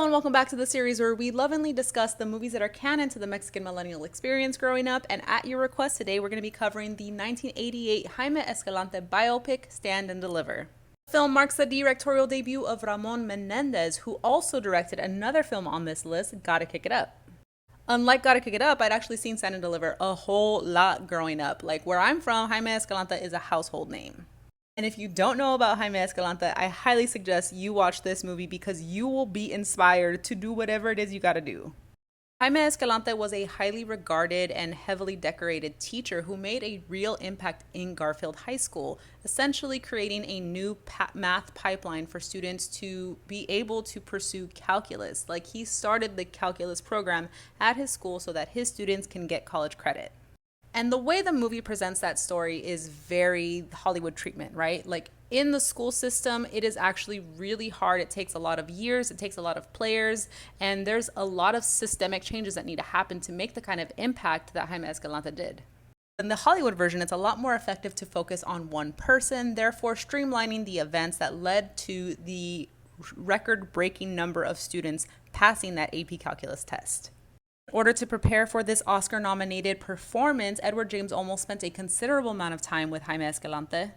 Hello and welcome back to the series where we lovingly discuss the movies that are canon to the Mexican millennial experience growing up, and at your request today we're going to be covering the 1988 Jaime Escalante biopic Stand and Deliver. The film marks the directorial debut of Ramón Menendez, who also directed another film on this list, Gotta Kick It Up. Unlike Gotta Kick It Up, I'd actually seen Stand and Deliver a whole lot growing up. Like where I'm from, Jaime Escalante is a household name. And if you don't know about Jaime Escalante, I highly suggest you watch this movie because you will be inspired to do whatever it is you gotta do. Jaime Escalante was a highly regarded and heavily decorated teacher who made a real impact in Garfield High School, essentially creating a new math pipeline for students to be able to pursue calculus. Like he started the calculus program at his school so that his students can get college credit. And the way the movie presents that story is very Hollywood treatment, right? Like in the school system, it is actually really hard. It takes a lot of years, it takes a lot of players, and there's a lot of systemic changes that need to happen to make the kind of impact that Jaime Escalante did. In the Hollywood version, it's a lot more effective to focus on one person, therefore streamlining the events that led to the record-breaking number of students passing that AP Calculus test. In order to prepare for this Oscar-nominated performance, Edward James Olmos spent a considerable amount of time with Jaime Escalante. In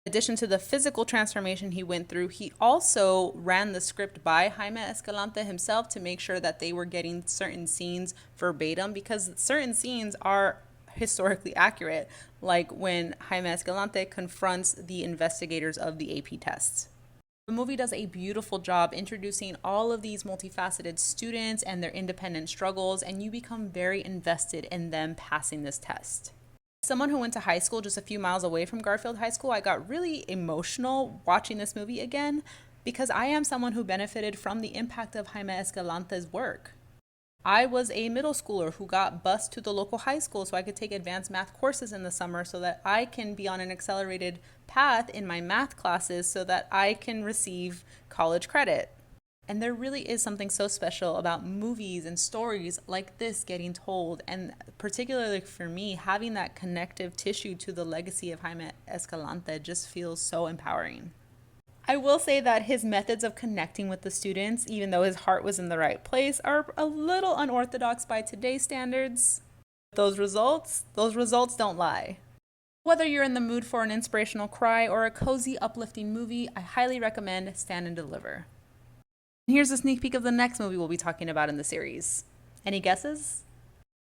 addition to the physical transformation he went through, he also ran the script by Jaime Escalante himself to make sure that they were getting certain scenes verbatim, because certain scenes are historically accurate, like when Jaime Escalante confronts the investigators of the AP tests. The movie does a beautiful job introducing all of these multifaceted students and their independent struggles, and you become very invested in them passing this test. As someone who went to high school just a few miles away from Garfield High School, I got really emotional watching this movie again because I am someone who benefited from the impact of Jaime Escalante's work. I was a middle schooler who got bused to the local high school so I could take advanced math courses in the summer so that I can be on an accelerated path in my math classes so that I can receive college credit. And there really is something so special about movies and stories like this getting told, and particularly for me, having that connective tissue to the legacy of Jaime Escalante just feels so empowering. I will say that his methods of connecting with the students, even though his heart was in the right place, are a little unorthodox by today's standards. Those results don't lie. Whether you're in the mood for an inspirational cry or a cozy, uplifting movie, I highly recommend Stand and Deliver. And here's a sneak peek of the next movie we'll be talking about in the series. Any guesses?